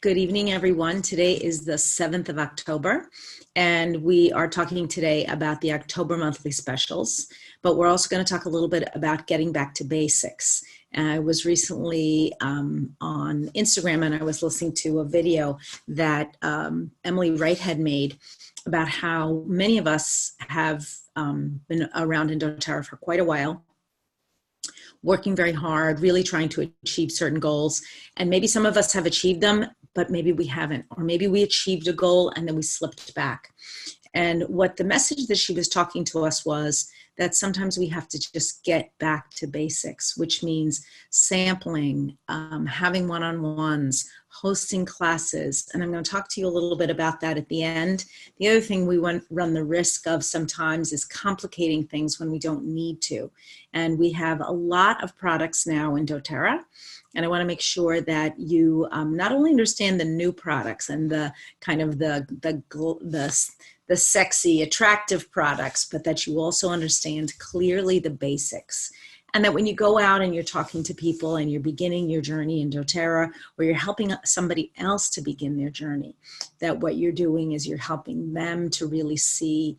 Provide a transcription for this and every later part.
Good evening, everyone. Today is the 7th of October, and we are talking today about the October monthly specials, but we're also going to talk a little bit about getting back to basics. And I was recently on Instagram, and I was listening to a video that Emily Wright had made about how many of us have been around in doTERRA for quite a while, working very hard, really trying to achieve certain goals. And maybe some of us have achieved them, but maybe we haven't. Or maybe we achieved a goal and then we slipped back. And what the message that she was talking to us was that sometimes we have to just get back to basics, which means sampling, having one-on-ones, hosting classes. And I'm going to talk to you a little bit about that at the end. The other thing we run the risk of sometimes is complicating things when we don't need to. And we have a lot of products now in doTERRA. And I want to make sure that you not only understand the new products and the kind of the sexy, attractive products, but that you also understand clearly the basics. And that when you go out and you're talking to people and you're beginning your journey in doTERRA, or you're helping somebody else to begin their journey, that what you're doing is you're helping them to really see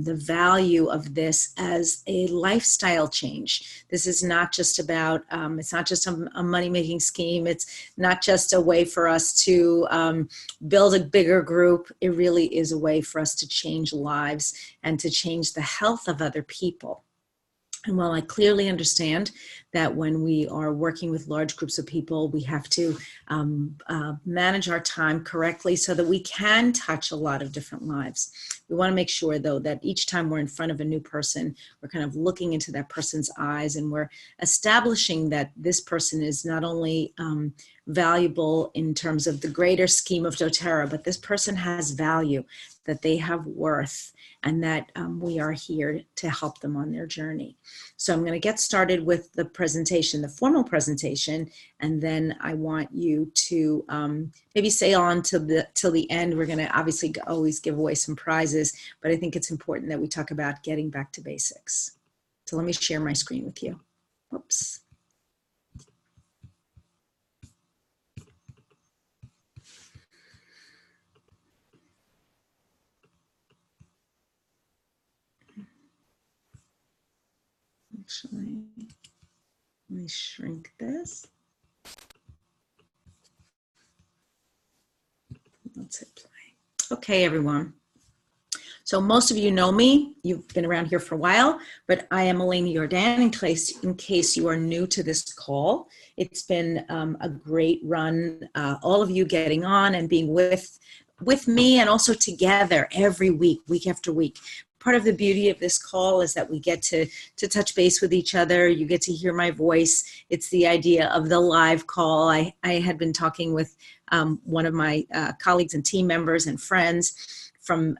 the value of this as a lifestyle change. This is not just about, it's not just a money-making scheme. It's not just a way for us to build a bigger group. It really is a way for us to change lives and to change the health of other people. And while I clearly understand that when we are working with large groups of people, we have to manage our time correctly so that we can touch a lot of different lives. We want to make sure, though, that each time we're in front of a new person, we're kind of looking into that person's eyes and we're establishing that this person is not only valuable in terms of the greater scheme of doTERRA, but this person has value, that they have worth, and that we are here to help them on their journey. So I'm going to get started with the presentation, the formal presentation, and then I want you to maybe stay on till the end. We're going to obviously always give away some prizes, but I think it's important that we talk about getting back to basics. So let me share my screen with you. Whoops. Actually, let me shrink this. Let's hit play. Okay, everyone. So most of you know me. You've been around here for a while, but I am Elaine Jordan in case you are new to this call. It's been a great run, all of you getting on and being with me and also together every week, week after week. Part of the beauty of this call is that we get to touch base with each other. You get to hear my voice. It's the idea of the live call. I had been talking with one of my colleagues and team members and friends from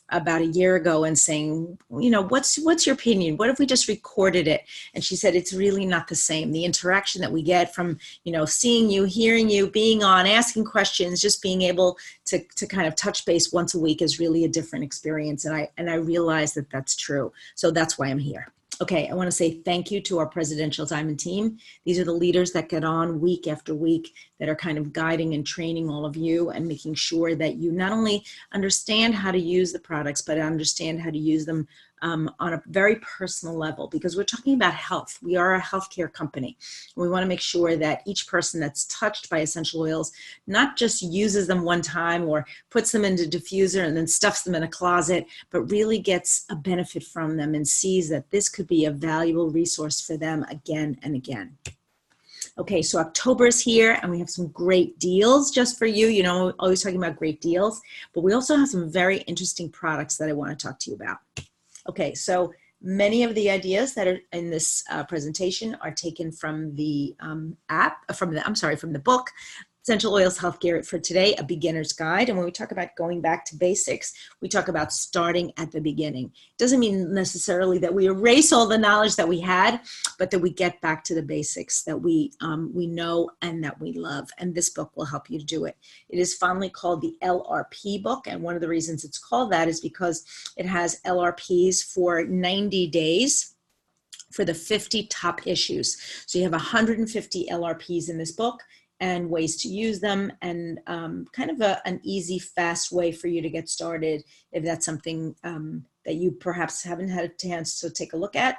about a year ago and saying, you know, what's your opinion? What if we just recorded it? And she said, it's really not the same. The interaction that we get from, you know, seeing you, hearing you, being on, asking questions, just being able to kind of touch base once a week is really a different experience. And I realize that that's true. So that's why I'm here. Okay, I want to say thank you to our Presidential Diamond team. These are the leaders that get on week after week that are kind of guiding and training all of you and making sure that you not only understand how to use the products, but understand how to use them on a very personal level, because we're talking about health. We are a healthcare company. We want to make sure that each person that's touched by essential oils not just uses them one time or puts them into a diffuser and then stuffs them in a closet, but really gets a benefit from them and sees that this could be a valuable resource for them again and again. Okay, so October is here and we have some great deals just for you. You know, always talking about great deals, but we also have some very interesting products that I want to talk to you about. Okay, so many of the ideas that are in this presentation are taken from the from the book, Essential Oils Healthcare for Today, A Beginner's Guide. And when we talk about going back to basics, we talk about starting at the beginning. It doesn't mean necessarily that we erase all the knowledge that we had, but that we get back to the basics that we know and that we love. And this book will help you to do it. It is fondly called the LRP book. And one of the reasons it's called that is because it has LRPs for 90 days for the 50 top issues. So you have 150 LRPs in this book. and ways to use them, and kind of an easy, fast way for you to get started if that's something that you perhaps haven't had a chance to take a look at.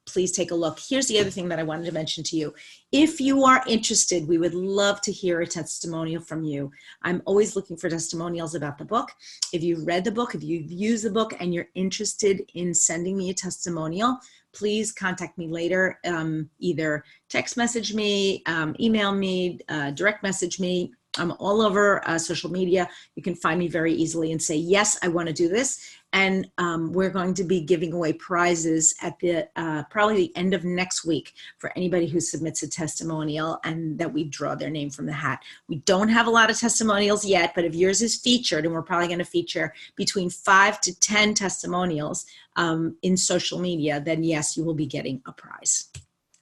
Please take a look. Here's the other thing that I wanted to mention to you. If you are interested, we would love to hear a testimonial from you. I'm always looking for testimonials about the book. If you've read the book, if you've used the book and you're interested in sending me a testimonial, please contact me later. Either text message me, email me, direct message me. I'm all over social media. You can find me very easily and say, yes, I want to do this. And we're going to be giving away prizes at the probably the end of next week for anybody who submits a testimonial, and that we draw their name from the hat. We don't have a lot of testimonials yet, but if yours is featured, and we're probably going to feature between 5 to 10 testimonials in social media, then yes, you will be getting a prize.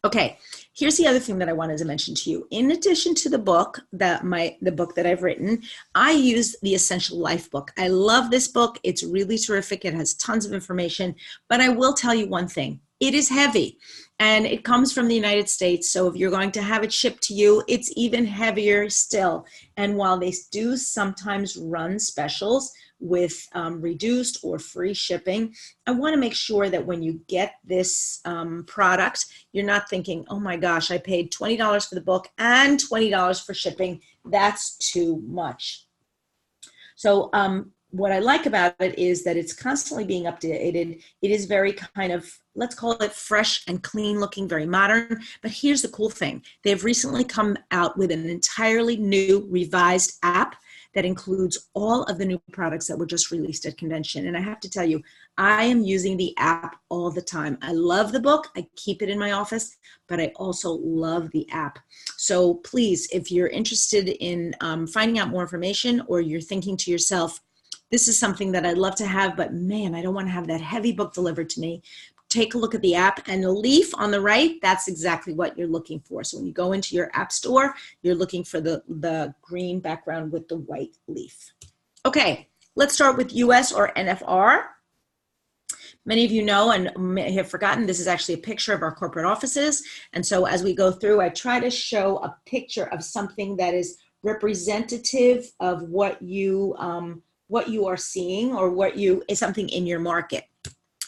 Okay, here's the other thing that I wanted to mention to you. In addition to the book, the book that I've written, I use the Essential Life book. I love this book. It's really terrific. It has tons of information, but I will tell you one thing. It is heavy, and it comes from the United States. So if you're going to have it shipped to you, it's even heavier still. And while they do sometimes run specials with reduced or free shipping, I want to make sure that when you get this product, you're not thinking, oh my gosh, I paid $20 for the book and $20 for shipping. That's too much. So what I like about it is that it's constantly being updated. It is very kind of, let's call it fresh and clean looking, very modern. But here's the cool thing. They've recently come out with an entirely new revised app that includes all of the new products that were just released at convention. And I have to tell you, I am using the app all the time. I love the book. I keep it in my office, but I also love the app. So please, if you're interested in finding out more information, or you're thinking to yourself, this is something that I'd love to have, but man, I don't want to have that heavy book delivered to me, take a look at the app, and the leaf on the right, that's exactly what you're looking for. So when you go into your app store, you're looking for the green background with the white leaf. Okay, let's start with US or NFR. Many of you know and may have forgotten, this is actually a picture of our corporate offices. And so as we go through, I try to show a picture of something that is representative of what you are seeing, or what is something in your market.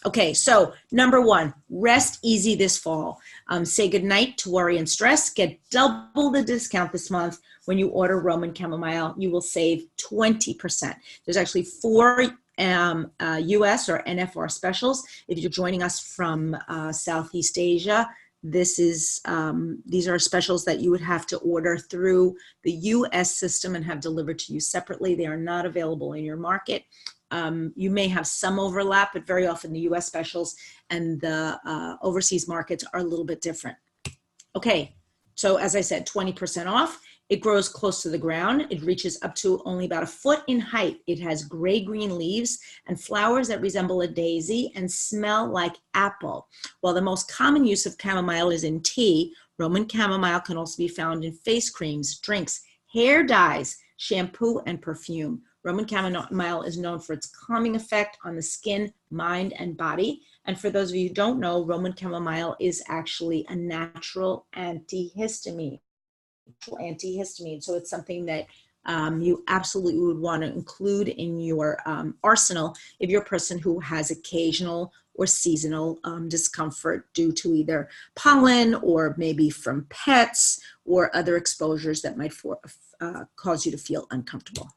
Okay, so number one, rest easy this fall. Say goodnight to worry and stress. Get double the discount this month when you order Roman Chamomile. You will save 20%. There's actually 4 US or NFR specials. If you're joining us from Southeast Asia, these are specials that you would have to order through the US system and have delivered to you separately. They are not available in your market. You may have some overlap, but very often the US specials and the overseas markets are a little bit different. Okay, so as I said, 20% off. It grows close to the ground. It reaches up to only about 1 foot in height. It has gray-green leaves and flowers that resemble a daisy and smell like apple. While the most common use of chamomile is in tea, Roman chamomile can also be found in face creams, drinks, hair dyes, shampoo, and perfume. Roman chamomile is known for its calming effect on the skin, mind, and body. And for those of you who don't know, Roman chamomile is actually a natural antihistamine. So it's something that you absolutely would want to include in your arsenal if you're a person who has occasional or seasonal discomfort due to either pollen or maybe from pets or other exposures that might cause you to feel uncomfortable.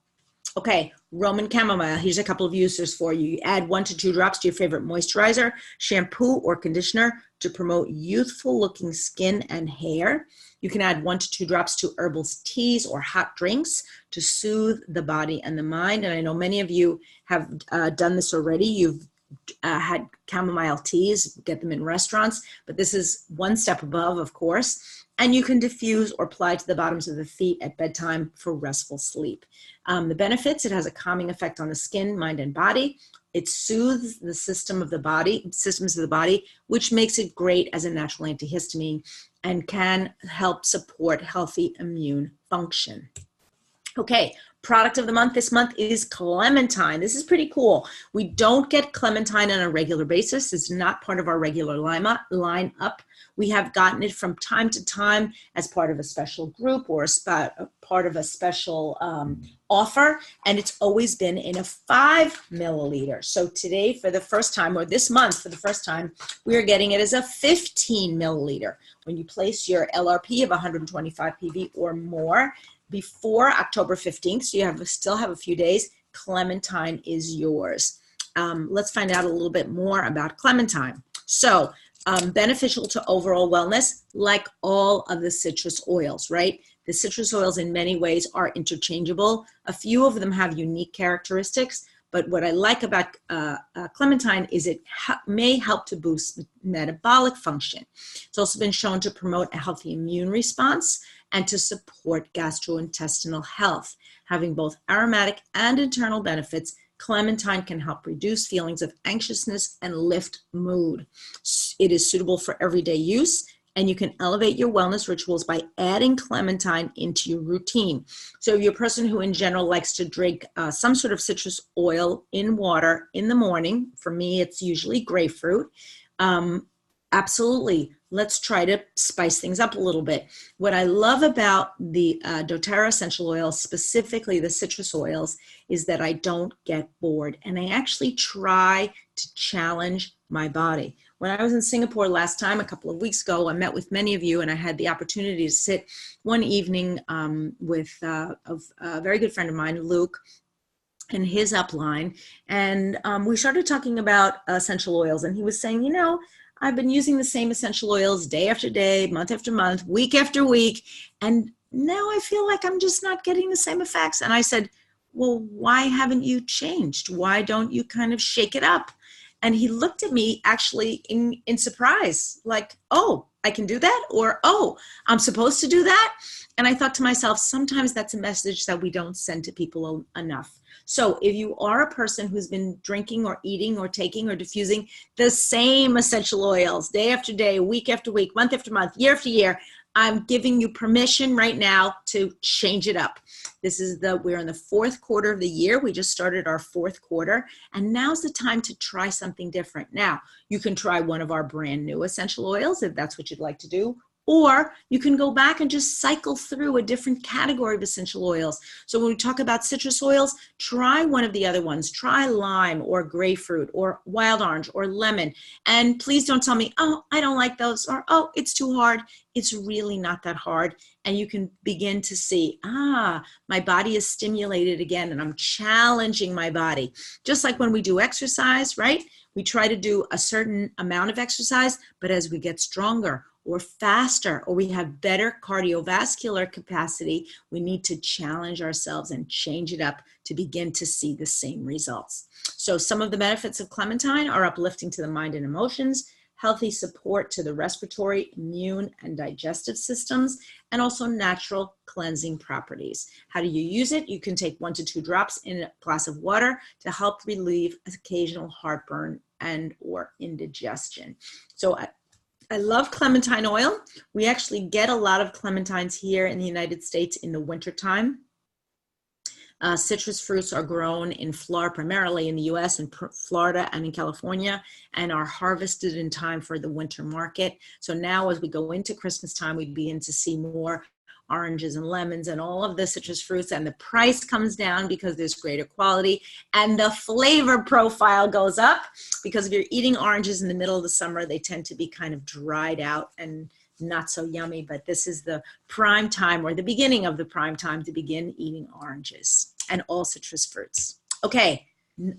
Okay, Roman chamomile. Here's a couple of uses for you. You add 1 to 2 drops to your favorite moisturizer, shampoo, or conditioner to promote youthful looking skin and hair. You can add 1 to 2 drops to herbal teas or hot drinks to soothe the body and the mind. And I know many of you have done this already. You've had chamomile teas, get them in restaurants, but this is one step above, of course. And you can diffuse or apply to the bottoms of the feet at bedtime for restful sleep. The benefits: it has a calming effect on the skin, mind, and body. It soothes the systems of the body, which makes it great as a natural antihistamine and can help support healthy immune function. Okay, product of the month this month is clementine. This is pretty cool. We don't get clementine on a regular basis. It's not part of our regular lineup. We have gotten it from time to time as part of a special group or part of a special offer, and it's always been in a 5 milliliter. So today, for the first time, or this month for the first time, we are getting it as a 15 milliliter. When you place your LRP of 125 PV or more before October 15th, so you still have a few days, clementine is yours. Let's find out a little bit more about clementine. So, beneficial to overall wellness, like all of the citrus oils, right? The citrus oils in many ways are interchangeable. A few of them have unique characteristics, but what I like about clementine is it may help to boost metabolic function. It's also been shown to promote a healthy immune response and to support gastrointestinal health. Having both aromatic and internal benefits, clementine can help reduce feelings of anxiousness and lift mood. It is suitable for everyday use, and you can elevate your wellness rituals by adding clementine into your routine. So if you're a person who in general likes to drink some sort of citrus oil in water in the morning, for me it's usually grapefruit, absolutely, let's try to spice things up a little bit. What I love about the doTERRA essential oils, specifically the citrus oils, is that I don't get bored, and I actually try to challenge my body. When I was in Singapore last time, a couple of weeks ago, I met with many of you, and I had the opportunity to sit one evening with a very good friend of mine, Luke, and his upline, and we started talking about essential oils, and he was saying, you know, I've been using the same essential oils day after day, month after month, week after week, and now I feel like I'm just not getting the same effects. And I said, well, why haven't you changed? Why don't you kind of shake it up? And he looked at me actually in surprise, like, oh, I can do that? Or, oh, I'm supposed to do that? And I thought to myself, sometimes that's a message that we don't send to people enough. So if you are a person who's been drinking or eating or taking or diffusing the same essential oils day after day, week after week, month after month, year after year, I'm giving you permission right now to change it up. We're in the fourth quarter of the year. We just started our fourth quarter, and now's the time to try something different. Now, you can try one of our brand new essential oils if that's what you'd like to do, or you can go back and just cycle through a different category of essential oils. So when we talk about citrus oils, try one of the other ones. Try lime or grapefruit or wild orange or lemon. And please don't tell me, oh, I don't like those, or oh, it's too hard. It's really not that hard. And you can begin to see, my body is stimulated again, and I'm challenging my body. Just like when we do exercise, right? We try to do a certain amount of exercise, but as we get stronger or faster, or we have better cardiovascular capacity, we need to challenge ourselves and change it up to begin to see the same results. So some of the benefits of clementine are uplifting to the mind and emotions, healthy support to the respiratory, immune, and digestive systems, and also natural cleansing properties. How do you use it? You can take 1 to 2 drops in a glass of water to help relieve occasional heartburn and or indigestion. So I love clementine oil. We actually get a lot of clementines here in the United States in the wintertime. Citrus fruits are grown in Florida, primarily in the US, in Florida and in California, and are harvested in time for the winter market. So now as we go into Christmas time, we begin to see more oranges and lemons and all of the citrus fruits, and the price comes down because there's greater quality, and the flavor profile goes up, because if you're eating oranges in the middle of the summer, they tend to be kind of dried out and not so yummy. But this is the prime time, or the beginning of the prime time, to begin eating oranges and all citrus fruits. Okay,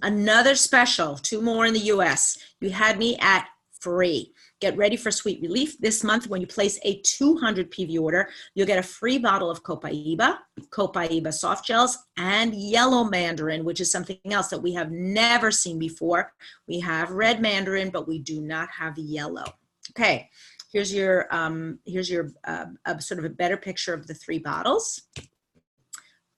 another special, 2 more in the US. You had me at free. Get ready for sweet relief. This month, when you place a 200 PV order, you'll get a free bottle of Copaiba soft gels, and yellow mandarin, which is something else that we have never seen before. We have red mandarin, but we do not have yellow. Okay, here's your sort of a better picture of the 3 bottles.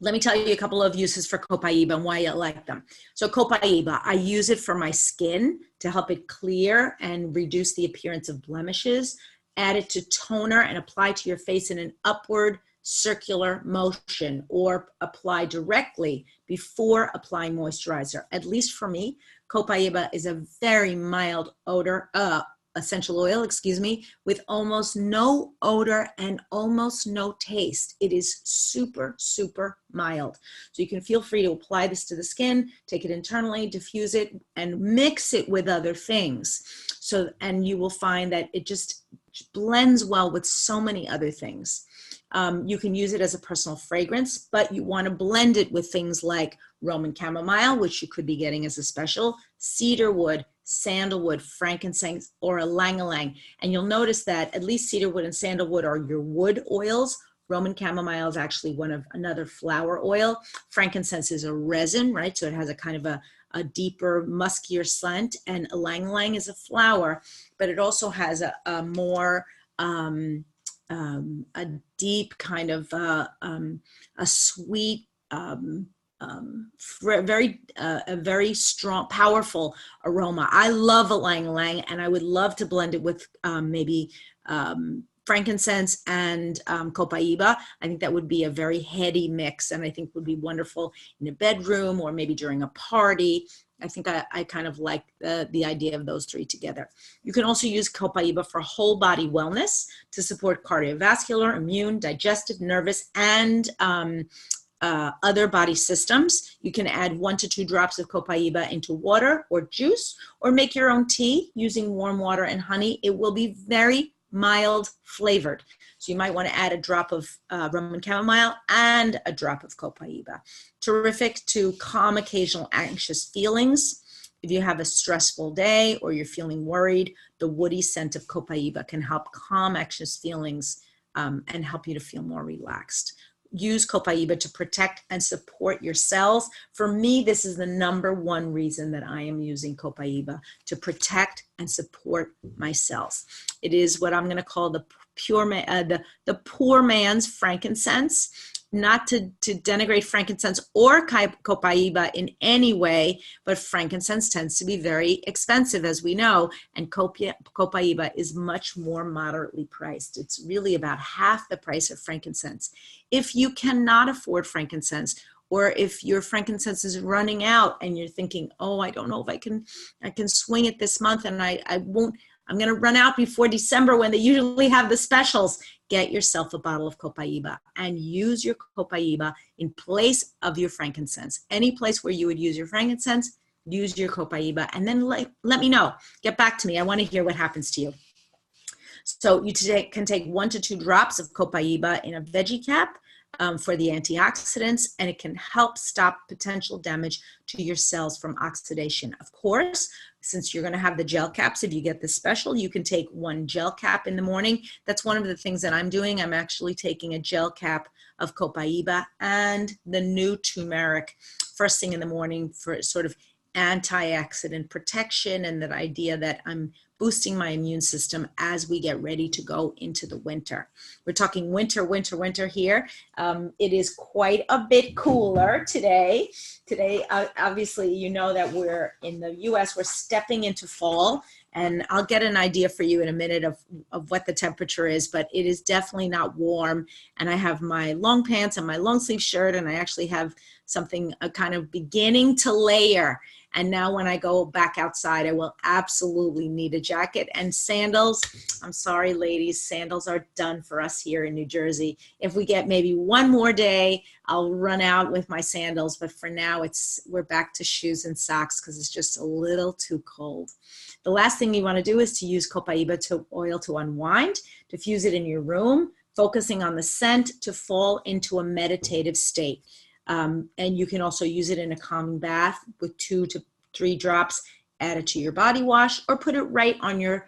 Let me tell you a couple of uses for Copaiba and why I like them. So Copaiba, I use it for my skin to help it clear and reduce the appearance of blemishes. Add it to toner and apply to your face in an upward circular motion or apply directly before applying moisturizer. At least for me, copaiba is a very mild odor, essential oil, excuse me, with almost no odor and almost no taste. It is super, super mild. So you can feel free to apply this to the skin, take it internally, diffuse it, and mix it with other things. So, and you will find that it just blends well with so many other things. You can use it as a personal fragrance, but you want to blend it with things like Roman chamomile, which you could be getting as a special, cedarwood, sandalwood, frankincense, or ylang-ylang. And you'll notice that at least cedarwood and sandalwood are your wood oils. Roman chamomile is actually another flower oil. Frankincense is a resin, right? So it has a kind of a deeper, muskier scent. And ylang-ylang is a flower, but it also has a more a deep kind of a sweet, a very strong, powerful aroma. I love ylang-ylang, and I would love to blend it with maybe frankincense and copaiba. I think that would be a very heady mix, and I think would be wonderful in a bedroom or maybe during a party. I think I kind of like the idea of those three together. You can also use copaiba for whole body wellness to support cardiovascular, immune, digestive, nervous, and other body systems. You can add 1 to 2 drops of copaiba into water or juice, or make your own tea using warm water and honey. It will be very mild flavored. So you might want to add a drop of Roman chamomile and a drop of copaiba. Terrific to calm occasional anxious feelings. If you have a stressful day or you're feeling worried, the woody scent of copaiba can help calm anxious feelings and help you to feel more relaxed. Use copaiba to protect and support your cells. For me, this is the #1 reason that I am using copaiba, to protect and support my cells. It is what I'm going to call the poor man's frankincense. Not to denigrate frankincense or copaiba in any way, but frankincense tends to be very expensive, as we know, and copaiba is much more moderately priced. It's really about half the price of frankincense. If you cannot afford frankincense, or if your frankincense is running out and you're thinking, oh, I don't know if I can swing it this month, and I'm going to run out before December when they usually have the specials, get yourself a bottle of copaiba and use your copaiba in place of your frankincense. Any place where you would use your frankincense, use your copaiba, and then let me know. Get back to me. I want to hear what happens to you. So you can take 1 to 2 drops of copaiba in a veggie cap for the antioxidants, and it can help stop potential damage to your cells from oxidation. Of course, since you're going to have the gel caps, if you get this special, you can take 1 gel cap in the morning. That's one of the things that I'm doing. I'm actually taking a gel cap of copaiba and the new turmeric first thing in the morning for sort of antioxidant protection, and that idea that I'm boosting my immune system as we get ready to go into the winter. We're talking winter here. It is quite a bit cooler today. Today, obviously, you know that we're in the US, we're stepping into fall, and I'll get an idea for you in a minute of what the temperature is, but it is definitely not warm. And I have my long pants and my long sleeve shirt, and I actually have something kind of beginning to layer. And now when I go back outside, I will absolutely need a jacket and sandals. I'm sorry, ladies, sandals are done for us here in New Jersey. If we get maybe 1 more day, I'll run out with my sandals. But for now, we're back to shoes and socks because it's just a little too cold. The last thing you want to do is to use copaiba oil to unwind, diffuse it in your room, focusing on the scent to fall into a meditative state. And you can also use it in a calming bath with 2 to 3 drops, add it to your body wash, or put it right on your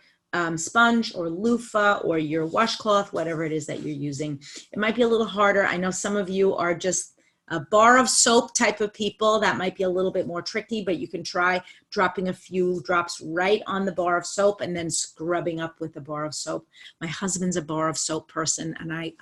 sponge or loofah or your washcloth, whatever it is that you're using. It might be a little harder. I know some of you are just a bar of soap type of people. That might be a little bit more tricky, but you can try dropping a few drops right on the bar of soap and then scrubbing up with the bar of soap. My husband's a bar of soap person, and I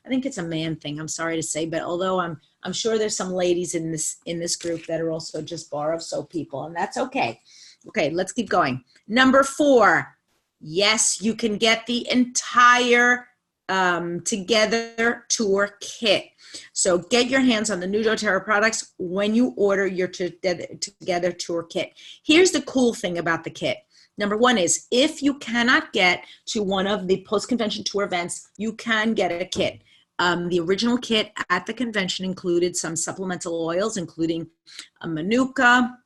think it's a man thing. I'm sorry to say, but although I'm sure there's some ladies in this group that are also just bar of soap people, and that's okay. Okay, let's keep going. Number 4, yes, you can get the entire Together Tour Kit. So get your hands on the new doTERRA products when you order your Together Tour Kit. Here's the cool thing about the kit. Number one is if you cannot get to one of the post-convention tour events, you can get a kit. The original kit at the convention included some supplemental oils, including a manuka,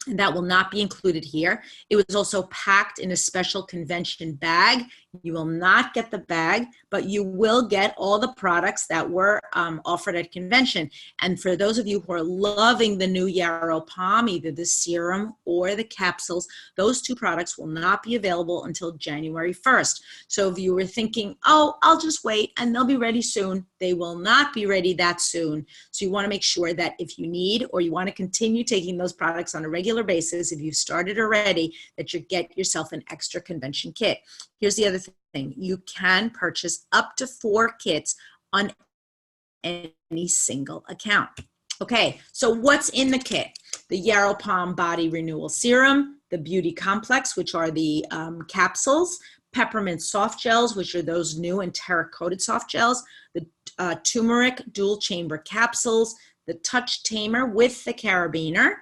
and that will not be included here. It was also packed in a special convention bag. You will not get the bag, but you will get all the products that were offered at convention. And for those of you who are loving the new Yarrow Palm, either the serum or the capsules, those two products will not be available until January 1st. So if you were thinking, oh, I'll just wait and they'll be ready soon, they will not be ready that soon. So you want to make sure that if you need or you want to continue taking those products on a regular basis, if you've started already, that you get yourself an extra convention kit. Here's the other thing. You can purchase up to 4 kits on any single account. Okay, so what's in the kit? The Yarrow Palm Body Renewal Serum, the Beauty Complex, which are the capsules, peppermint soft gels, which are those new and terra-coated soft gels, the turmeric dual chamber capsules, the touch tamer with the carabiner,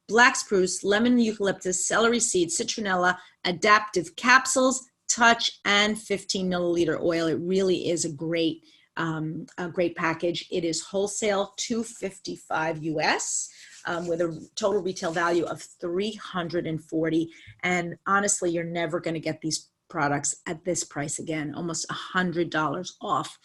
black spruce, lemon eucalyptus, celery seed, citronella, adaptive capsules, touch, and 15 milliliter oil. It really is a great package. It is wholesale $255 US with a total retail value of $340. And honestly, you're never going to get these products at this price again, almost $100 off,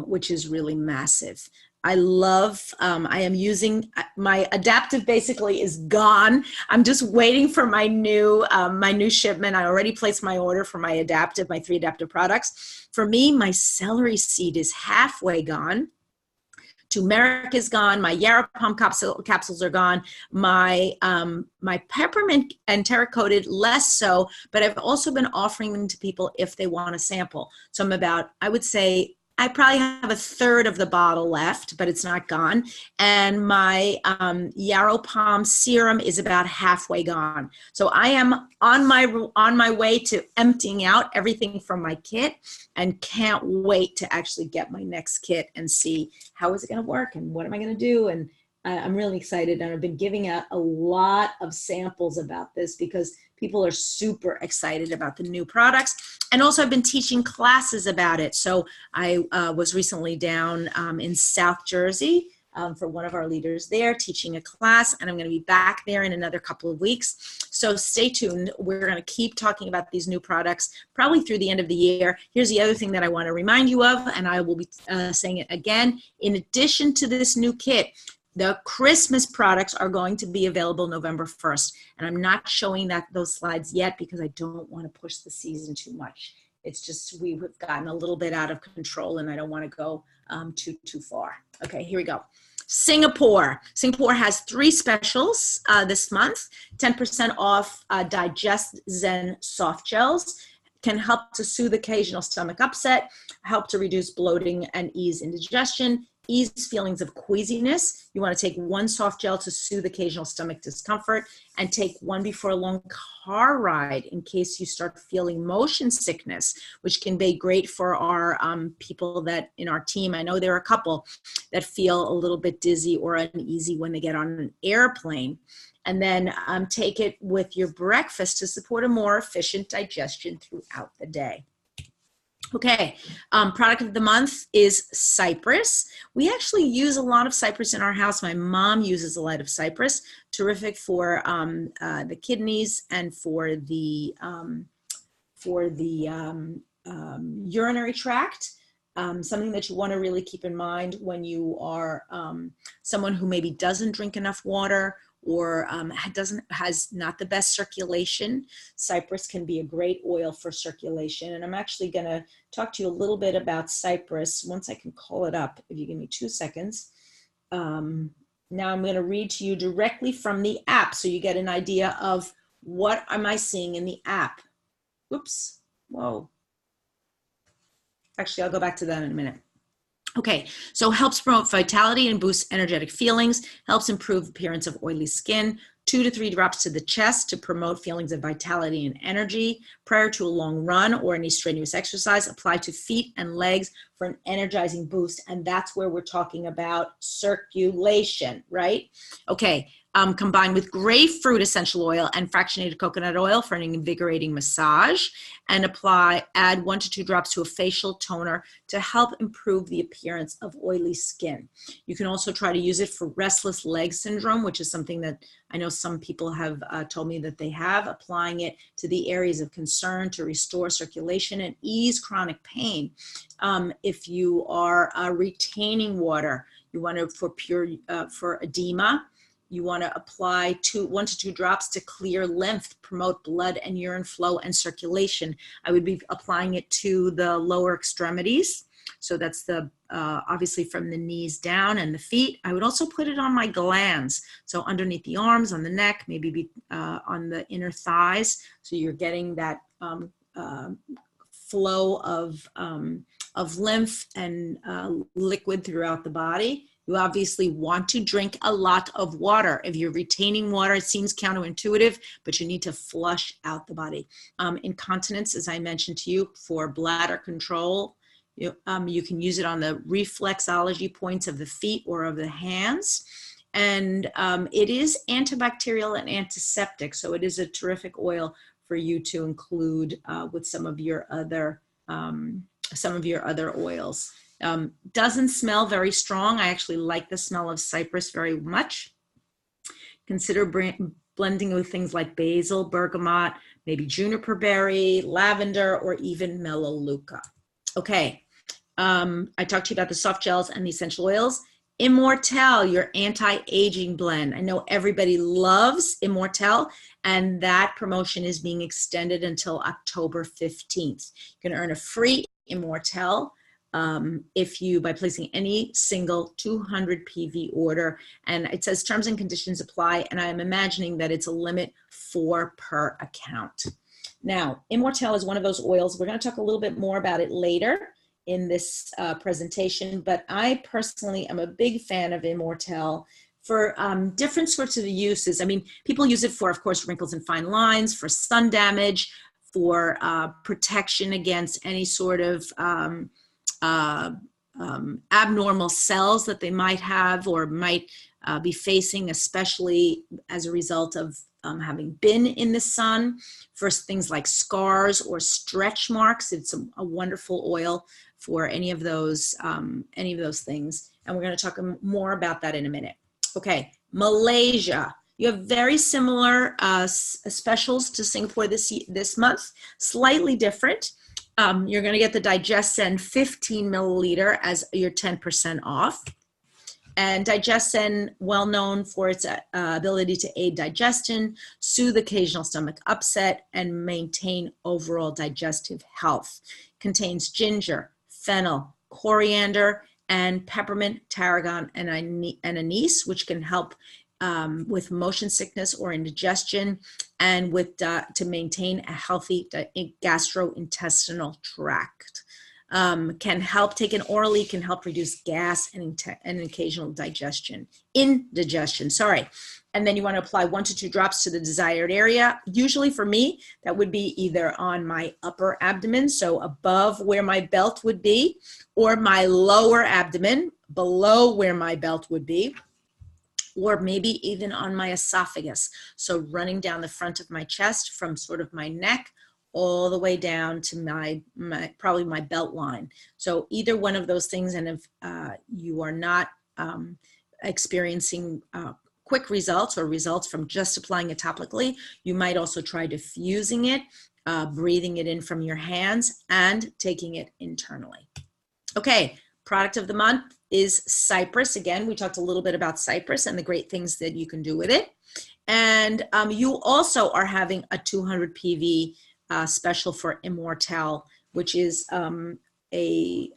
which is really massive. I love, I am using, my adaptive basically is gone. I'm just waiting for my new shipment. I already placed my order for my adaptive, my 3 adaptive products. For me, my celery seed is halfway gone. Turmeric is gone. My Yarrow Palm capsules are gone. My peppermint and terra-coated less so, but I've also been offering them to people if they want a sample. So I'm about, I would say, I probably have a third of the bottle left, but it's not gone. And my Yarrow Palm serum is about halfway gone. So I am on my way to emptying out everything from my kit and can't wait to actually get my next kit and see how is it going to work and what am I going to do. And I'm really excited. And I've been giving out a lot of samples about this because people are super excited about the new products. And also I've been teaching classes about it. So I was recently down in South Jersey for one of our leaders there teaching a class, and I'm going to be back there in another couple of weeks. So stay tuned. We're going to keep talking about these new products probably through the end of the year. Here's the other thing that I want to remind you of, and I will be saying it again. In addition to this new kit, the Christmas products are going to be available November 1st. And I'm not showing those slides yet because I don't want to push the season too much. It's just we've gotten a little bit out of control and I don't want to go too far. Okay, here we go. Singapore. Singapore has 3 specials this month. 10% off Digest Zen soft gels. Can help to soothe occasional stomach upset, help to reduce bloating and ease indigestion, ease feelings of queasiness. You want to take 1 soft gel to soothe occasional stomach discomfort and take 1 before a long car ride in case you start feeling motion sickness, which can be great for our people that in our team. I know there are a couple that feel a little bit dizzy or uneasy when they get on an airplane. And then take it with your breakfast to support a more efficient digestion throughout the day. Okay, product of the month is cypress. We actually use a lot of cypress in our house. My mom uses a lot of cypress. Terrific for the kidneys and for the urinary tract. Something that you want to really keep in mind when you are someone who maybe doesn't drink enough water or has not the best circulation. Cypress can be a great oil for circulation. And I'm actually going to talk to you a little bit about cypress once I can call it up, if you give me 2 seconds. Now I'm going to read to you directly from the app so you get an idea of what am I seeing in the app. Oops, whoa. Actually, I'll go back to that in a minute. Okay, so helps promote vitality and boosts energetic feelings, helps improve appearance of oily skin, 2 to 3 drops to the chest to promote feelings of vitality and energy. Prior to a long run or any strenuous exercise, apply to feet and legs for an energizing boost. And that's where we're talking about circulation, right? Okay. Combined with grapefruit essential oil and fractionated coconut oil for an invigorating massage, and add 1 to 2 drops to a facial toner to help improve the appearance of oily skin. You can also try to use it for restless leg syndrome, which is something that I know some people have told me that they have, applying it to the areas of concern to restore circulation and ease chronic pain. If you are retaining water, you want to, for edema, you want to apply 1 to 2 drops to clear lymph, promote blood and urine flow and circulation. I would be applying it to the lower extremities. So that's obviously from the knees down and the feet. I would also put it on my glands. So underneath the arms, on the neck, maybe on the inner thighs. So you're getting that flow of lymph and liquid throughout the body. You obviously want to drink a lot of water. If you're retaining water, it seems counterintuitive, but you need to flush out the body. Incontinence, as I mentioned to you, for bladder control, you can use it on the reflexology points of the feet or of the hands. And it is antibacterial and antiseptic, so it is a terrific oil for you to include with some of your other oils. Doesn't smell very strong. I actually like the smell of cypress very much. Consider blending with things like basil, bergamot, maybe juniper berry, lavender, or even melaleuca. Okay, I talked to you about the soft gels and the essential oils. Immortelle, your anti-aging blend. I know everybody loves Immortelle, and that promotion is being extended until October 15th. You can earn a free Immortelle by placing any single 200 PV order, and it says terms and conditions apply, and I'm imagining that it's a limit 4 per account. Now, Immortelle is one of those oils. We're going to talk a little bit more about it later in this presentation, but I personally am a big fan of Immortelle for different sorts of uses. I mean, people use it for, of course, wrinkles and fine lines, for sun damage, for protection against any sort of abnormal cells that they might have or might be facing, especially as a result of having been in the sun. For things like scars or stretch marks, it's a wonderful oil for any of those things. And we're going to talk more about that in a minute. Okay, Malaysia. You have very similar specials to Singapore this month, slightly different. You're going to get the Digest-N 15 milliliter as your 10% off. And Digest-N, well known for its ability to aid digestion, soothe occasional stomach upset, and maintain overall digestive health. Contains ginger, fennel, coriander, and peppermint, tarragon, and anise, which can help with motion sickness or indigestion, and to maintain a healthy gastrointestinal tract. Can help, taken orally, can help reduce gas and occasional indigestion, sorry. And then you want to apply 1 to 2 drops to the desired area. Usually for me, that would be either on my upper abdomen, so above where my belt would be, or my lower abdomen, below where my belt would be, or maybe even on my esophagus. So running down the front of my chest from sort of my neck all the way down to probably my belt line. So either one of those things, and if you are not experiencing quick results or results from just applying it topically, you might also try diffusing it, breathing it in from your hands, and taking it internally. Okay, product of the month is cypress. Again, we talked a little bit about cypress and the great things that you can do with it. And you also are having a 200 PV special for Immortelle, which is a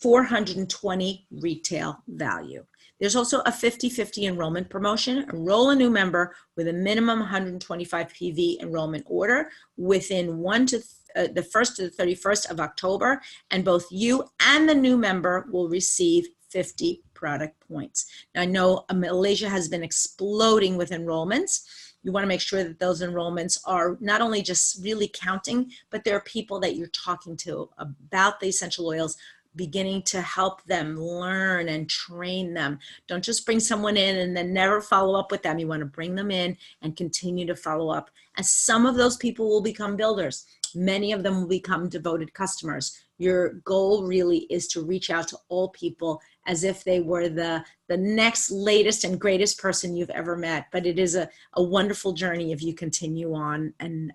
420 retail value. There's also a 50-50 enrollment promotion. Enroll a new member with a minimum 125 PV enrollment order within the 1st to the 31st of October, and both you and the new member will receive 50 product points. Now, I know Malaysia has been exploding with enrollments. You want to make sure that those enrollments are not only just really counting, but there are people that you're talking to about the essential oils, beginning to help them learn and train them. Don't just bring someone in and then never follow up with them. You want to bring them in and continue to follow up. And some of those people will become builders. Many of them will become devoted customers. Your goal really is to reach out to all people as if they were the next latest and greatest person you've ever met. But it is a wonderful journey if you continue on and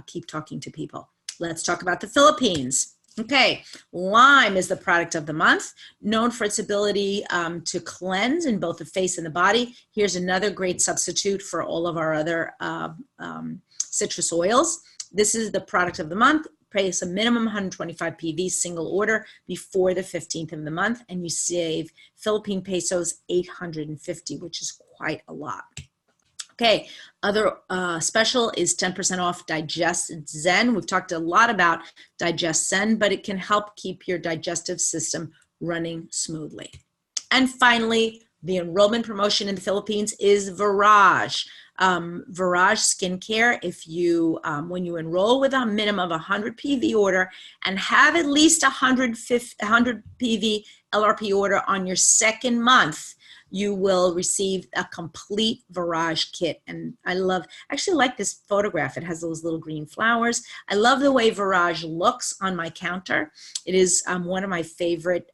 keep talking to people. Let's talk about the Philippines. Okay, lime is the product of the month, known for its ability to cleanse in both the face and the body. Here's another great substitute for all of our other citrus oils. This is the product of the month. Place a minimum 125 PV single order before the 15th of the month, and you save Philippine pesos 850, which is quite a lot. Okay, other special is 10% off Digest Zen. We've talked a lot about Digest Zen, but it can help keep your digestive system running smoothly. And finally, the enrollment promotion in the Philippines is Virage. Virage Skincare, if you, when you enroll with a minimum of 100 PV order and have at least 100 PV LRP order on your second month, you will receive a complete Virage kit. And I actually like this photograph. It has those little green flowers. I love the way Virage looks on my counter. It is one of my favorite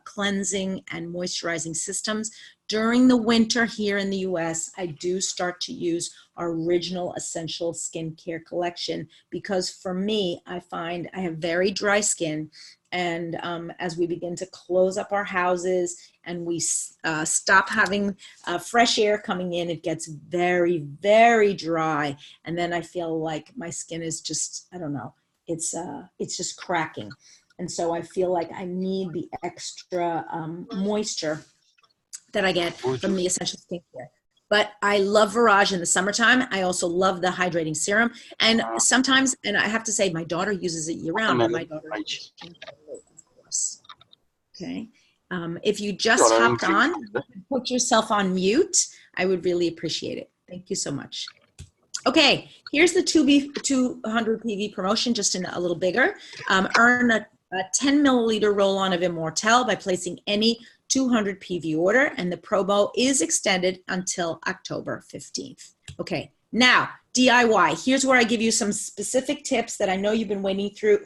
cleansing and moisturizing systems. During the winter here in the US, I do start to use our original essential skincare collection because for me, I find I have very dry skin. And as we begin to close up our houses and we stop having fresh air coming in, it gets very, very dry. And then I feel like my skin is just, I don't know, it's just cracking. And so I feel like I need the extra moisture that I get from the essential skincare. But I love Virage in the summertime. I also love the hydrating serum. And sometimes, and I have to say, my daughter uses it year round. But my daughter, of course. Okay. If you just hopped on, put yourself on mute. I would really appreciate it. Thank you so much. Okay, here's the 200 PV promotion, just in a little bigger. Earn a 10 milliliter roll-on of Immortelle by placing any 200 PV order, and the promo is extended until October 15th. Okay, now DIY. Here's where I give you some specific tips that I know you've been waiting through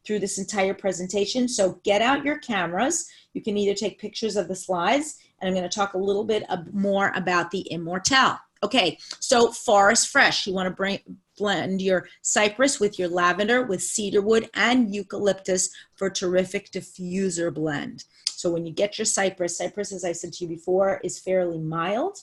this entire presentation. So get out your cameras. You can either take pictures of the slides, and I'm going to talk a little bit more about the Immortelle. Okay, so Forest Fresh. You want to blend your cypress with your lavender, with cedarwood and eucalyptus for a terrific diffuser blend. So when you get your cypress, as I said to you before, is fairly mild.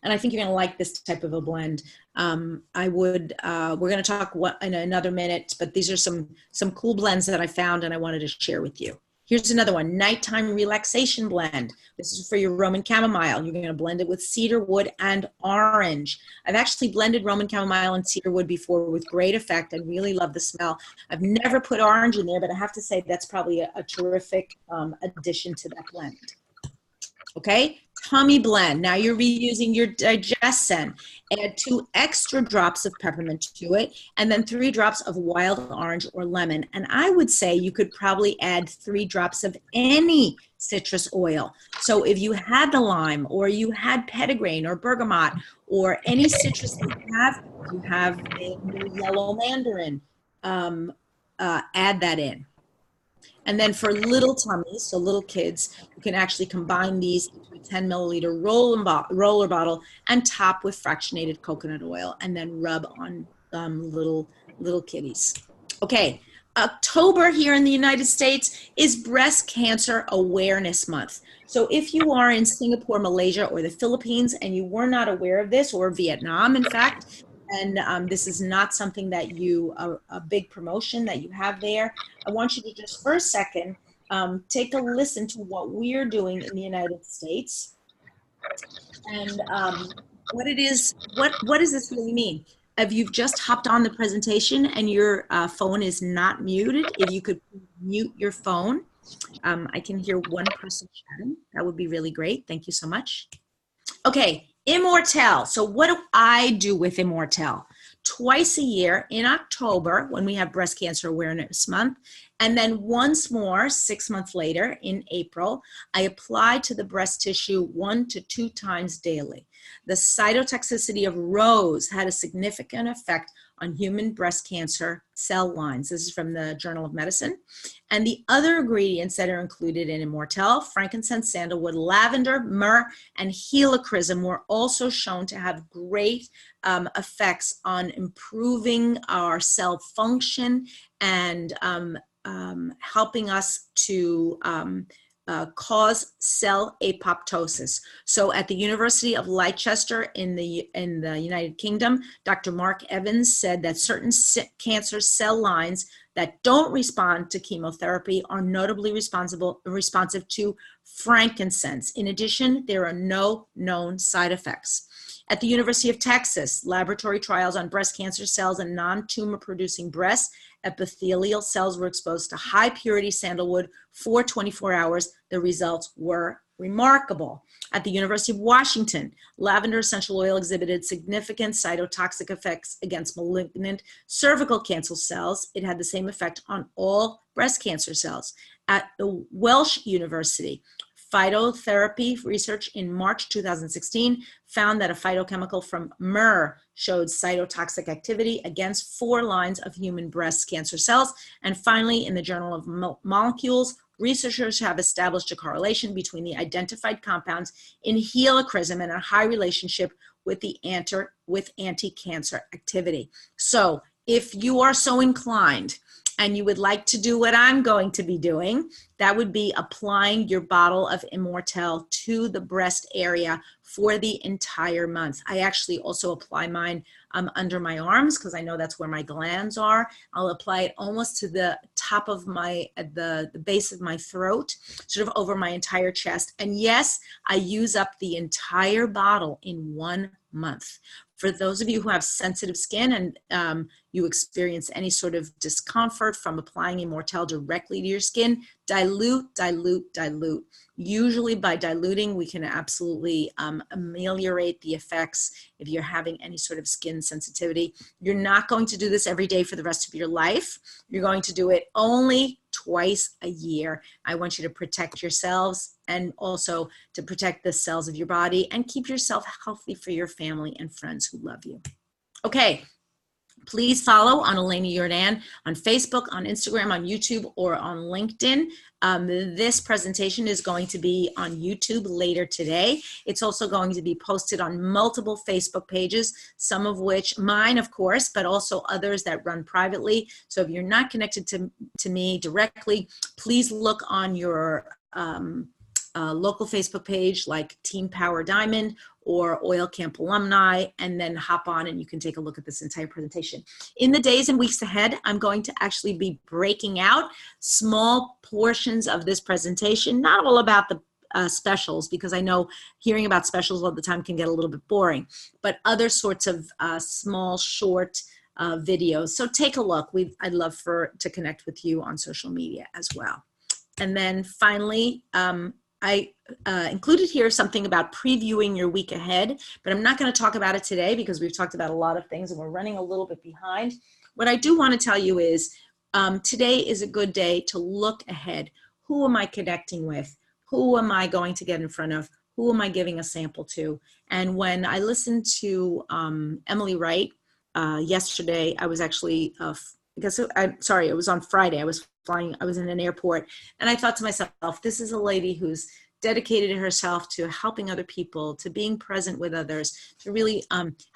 And I think you're going to like this type of a blend. We're going to talk in another minute, but these are some cool blends that I found and I wanted to share with you. Here's another one, Nighttime Relaxation Blend. This is for your Roman Chamomile. You're going to blend it with cedarwood and orange. I've actually blended Roman Chamomile and cedarwood before with great effect. I really love the smell. I've never put orange in there, but I have to say that's probably a terrific addition to that blend. Okay, tummy blend. Now you're reusing your Digesten. Add 2 extra drops of peppermint to it, and then 3 drops of wild orange or lemon. And I would say you could probably add 3 drops of any citrus oil. So if you had the lime, or you had petitgrain or bergamot, or any citrus that you have the yellow mandarin, add that in. And then for little tummies, so little kids, you can actually combine these into a 10 milliliter roller bottle and top with fractionated coconut oil and then rub on little kitties. Okay, October here in the United States is Breast Cancer Awareness Month. So if you are in Singapore, Malaysia, or the Philippines and you were not aware of this, or Vietnam, in fact, and this is not something that a big promotion that you have there, I want you to just for a second take a listen to what we're doing in the United States and what does this really mean? If you've just hopped on the presentation and your phone is not muted, if you could mute your phone, I can hear one person chatting. That would be really great. Thank you so much. Okay, Immortelle. So what do I do with Immortelle? Twice a year in October when we have Breast Cancer Awareness Month, and then once more 6 months later in April, I apply to the breast tissue 1 to 2 times daily. The cytotoxicity of rose had a significant effect on human breast cancer cell lines. This is from the Journal of Medicine. And the other ingredients that are included in Immortelle, frankincense, sandalwood, lavender, myrrh, and helichrysum, were also shown to have great effects on improving our cell function and helping us to cause cell apoptosis. So at the University of Leicester in the United Kingdom, Dr. Mark Evans said that certain cancer cell lines that don't respond to chemotherapy are notably responsive to frankincense. In addition, there are no known side effects. At the University of Texas, laboratory trials on breast cancer cells and non-tumor producing breast epithelial cells were exposed to high purity sandalwood for 24 hours. The results were remarkable. At the University of Washington, lavender essential oil exhibited significant cytotoxic effects against malignant cervical cancer cells. It had the same effect on all breast cancer cells. At the Welsh University, phytotherapy research in March 2016 found that a phytochemical from myrrh showed cytotoxic activity against 4 lines of human breast cancer cells. And finally, in the Journal of Molecules, researchers have established a correlation between the identified compounds in helichrysum and a high relationship with the anti-cancer activity. So if you are so inclined and you would like to do what I'm going to be doing, that would be applying your bottle of Immortelle to the breast area for the entire month. I actually also apply mine under my arms because I know that's where my glands are. I'll apply it almost to the top of the base of my throat, sort of over my entire chest. And yes, I use up the entire bottle in 1 month. For those of you who have sensitive skin and you experience any sort of discomfort from applying Immortelle directly to your skin, dilute, dilute, dilute. Usually by diluting, we can absolutely ameliorate the effects if you're having any sort of skin sensitivity. You're not going to do this every day for the rest of your life. You're going to do it only twice a year. I want you to protect yourselves and also to protect the cells of your body and keep yourself healthy for your family and friends who love you. Okay. Please follow on Elena Jordan on Facebook, on Instagram, on YouTube, or on LinkedIn. This presentation is going to be on YouTube later today. It's also going to be posted on multiple Facebook pages, some of which, mine of course, but also others that run privately. So if you're not connected to me directly, please look on your local Facebook page like Team Power Diamond or Oil Camp Alumni, and then hop on and you can take a look at this entire presentation. In the days and weeks ahead, I'm going to actually be breaking out small portions of this presentation, not all about the specials, because I know hearing about specials all the time can get a little bit boring, but other sorts of small, short videos. So take a look. I'd love to connect with you on social media as well. And then finally, I included here something about previewing your week ahead, but I'm not going to talk about it today because we've talked about a lot of things and we're running a little bit behind. What I do want to tell you is today is a good day to look ahead. Who am I connecting with? Who am I going to get in front of? Who am I giving a sample to? And when I listened to Emily Wright yesterday, I was actually, it was on Friday. I was in an airport, and I thought to myself, this is a lady who's dedicated herself to helping other people, to being present with others, to really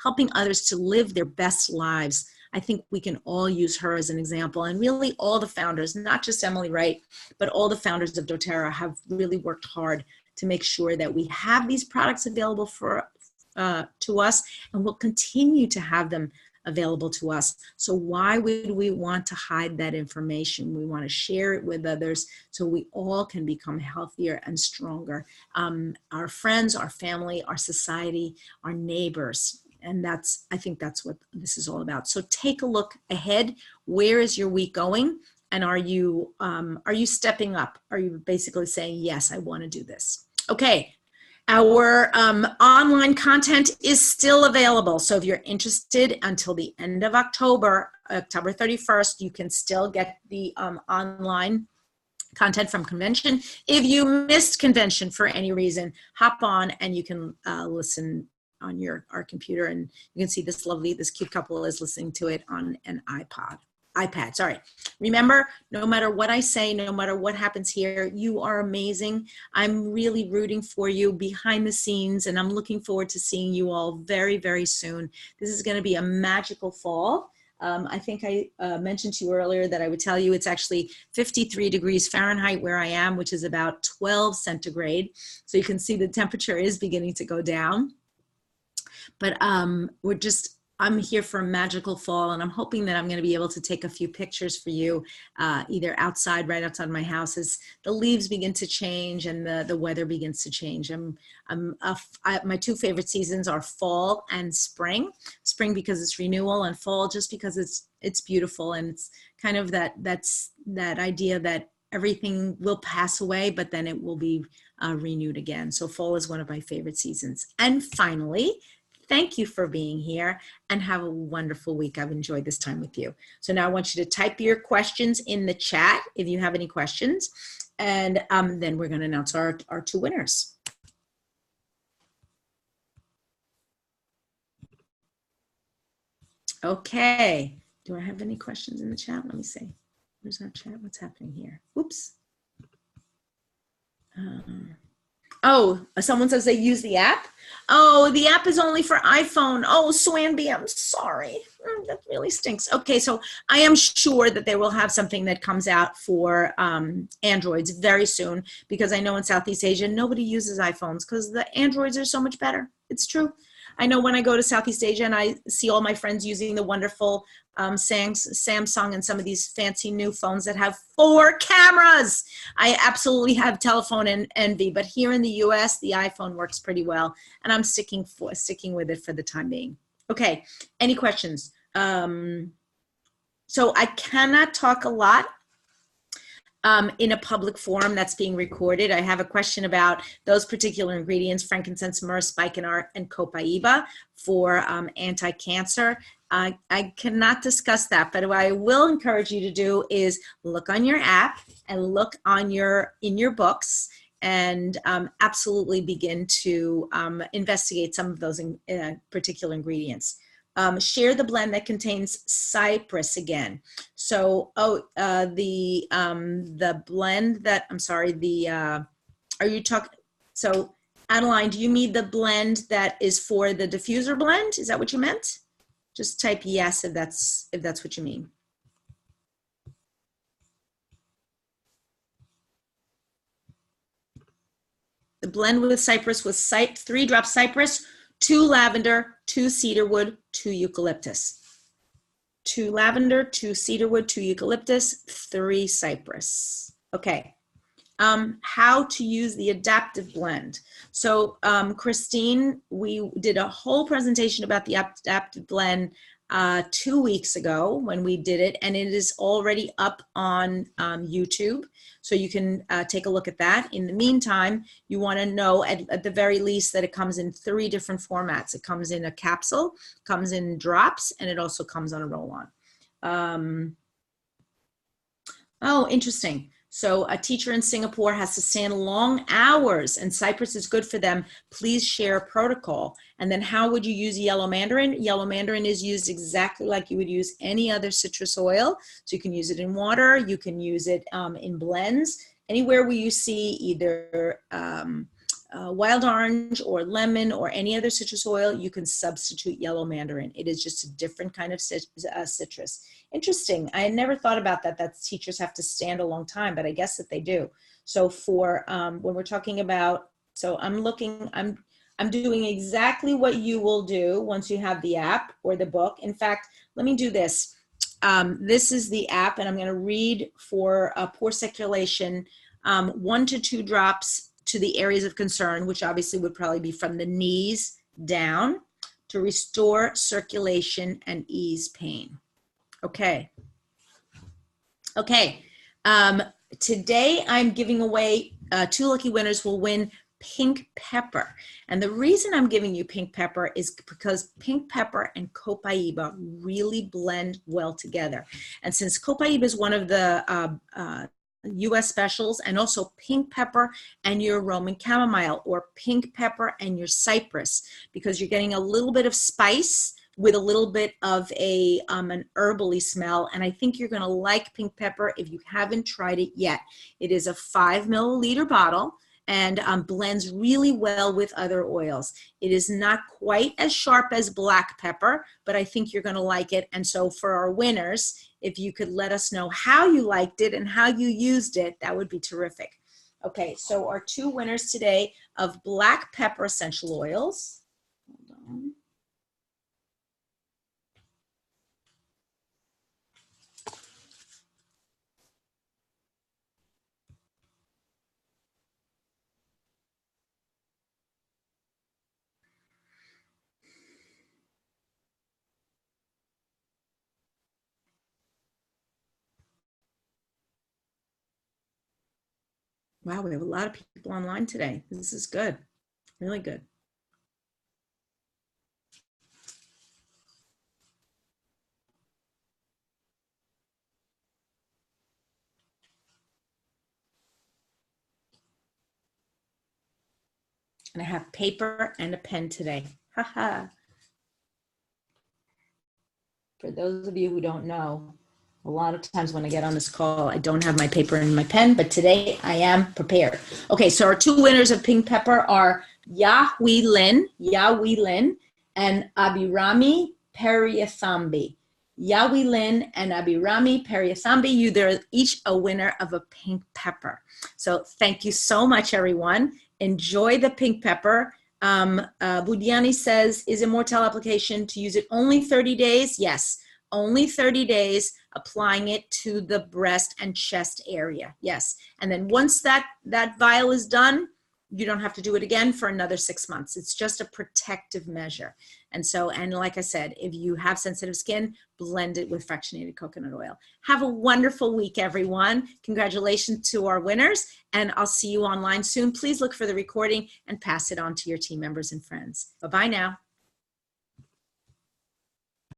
helping others to live their best lives. I think we can all use her as an example, and really all the founders, not just Emily Wright, but all the founders of doTERRA have really worked hard to make sure that we have these products available to us, and we'll continue to have them available to us. So why would we want to hide that information? We want to share it with others so we all can become healthier and stronger. Our friends, our family, our society, our neighbors. And I think that's what this is all about. So take a look ahead. Where is your week going? And are you stepping up? Are you basically saying, yes, I want to do this? Okay. Our online content is still available. So if you're interested until the end of October, October 31st, you can still get the online content from convention. If you missed convention for any reason, hop on and you can listen on our computer, and you can see this cute couple is listening to it on an iPad, sorry. Remember, no matter what I say, no matter what happens here, you are amazing. I'm really rooting for you behind the scenes, and I'm looking forward to seeing you all very, very soon. This is going to be a magical fall. I think I mentioned to you earlier that I would tell you it's actually 53 degrees Fahrenheit where I am, which is about 12 centigrade. So you can see the temperature is beginning to go down. But I'm here for a magical fall, and I'm hoping that I'm going to be able to take a few pictures for you, either right outside my house, as the leaves begin to change and the weather begins to change. My two favorite seasons are fall and spring. Spring because it's renewal, and fall just because it's beautiful, and it's kind of that idea that everything will pass away, but then it will be renewed again. So fall is one of my favorite seasons. And finally, thank you for being here, and have a wonderful week. I've enjoyed this time with you. So now I want you to type your questions in the chat if you have any questions, and then we're going to announce our two winners. Okay. Do I have any questions in the chat? Let me see. Where's our chat? What's happening here? Oops. Oh, someone says they use the app. Oh, the app is only for iPhone. Oh, Swanby, I'm sorry. That really stinks. Okay, so I am sure that they will have something that comes out for Androids very soon, because I know in Southeast Asia, nobody uses iPhones because the Androids are so much better. It's true. I know when I go to Southeast Asia and I see all my friends using the wonderful Samsung and some of these fancy new phones that have 4 cameras. I absolutely have telephone envy, but here in the US, the iPhone works pretty well, and I'm sticking with it for the time being. Okay, any questions? So I cannot talk a lot in a public forum that's being recorded. I have a question about those particular ingredients, frankincense, myrrh, spikenard, and copaiba for anti-cancer. I cannot discuss that, but what I will encourage you to do is look on your app and look on in your books, and absolutely begin to investigate some of those particular ingredients. Share the blend that contains cypress again. So, the blend that, I'm sorry, are you talking, so Adeline, do you mean the blend that is for the diffuser blend? Is that what you meant? Just type yes if that's what you mean. The blend with cypress was 3 drops cypress, 2 lavender, 2 cedarwood, 2 eucalyptus. 2 lavender, 2 cedarwood, 2 eucalyptus, 3 cypress. Okay. How to use the adaptive blend. So Christine, we did a whole presentation about the adaptive blend 2 weeks ago when we did it, and it is already up on YouTube. So you can take a look at that. In the meantime, you want to know at the very least that it comes in 3 different formats. It comes in a capsule, comes in drops, and it also comes on a roll-on. Oh, interesting. So a teacher in Singapore has to stand long hours, and cypress is good for them. Please share a protocol. And then how would you use yellow mandarin? Yellow mandarin is used exactly like you would use any other citrus oil. So you can use it in water. You can use it in blends. Anywhere where you see either wild orange or lemon or any other citrus oil, you can substitute yellow mandarin. It is just a different kind of citrus. Interesting. I had never thought about that teachers have to stand a long time, but I guess that they do. So for when we're talking about, so I'm doing exactly what you will do once you have the app or the book. In fact, let me do this. This is the app, and I'm going to read for poor circulation, 1 to 2 drops to the areas of concern, which obviously would probably be from the knees down, to restore circulation and ease pain. Okay. Okay, today I'm giving away, 2 lucky winners will win pink pepper. And the reason I'm giving you pink pepper is because pink pepper and copaiba really blend well together. And since copaiba is one of the US specials, and also pink pepper and your Roman chamomile, or pink pepper and your cypress, because you're getting a little bit of spice with a little bit of an herbally smell. And I think you're gonna like pink pepper if you haven't tried it yet. It is a 5 milliliter bottle and blends really well with other oils. It is not quite as sharp as black pepper, but I think you're gonna like it. And so for our winners, if you could let us know how you liked it and how you used it, that would be terrific. Okay, so our 2 winners today of black pepper essential oils. Hold on. Wow, we have a lot of people online today. This is good, really good. And I have paper and a pen today. Haha. For those of you who don't know, a lot of times when I get on this call, I don't have my paper and my pen, but today I am prepared. Okay, so our 2 winners of pink pepper are Yahui Lin, and Abirami Periathambi. Yahui Lin and Abirami Periathambi, they're each a winner of a pink pepper. So thank you so much, everyone. Enjoy the pink pepper. Budiani says, is Immortelle application to use it only 30 days? Yes, only 30 days, applying it to the breast and chest area. Yes, and then once that vial is done, you don't have to do it again for another 6 months. It's just a protective measure. And so, and like I said, if you have sensitive skin, blend it with fractionated coconut oil. Have a wonderful week, everyone. Congratulations to our winners, and I'll see you online soon. Please look for the recording and pass it on to your team members and friends. Bye-bye now.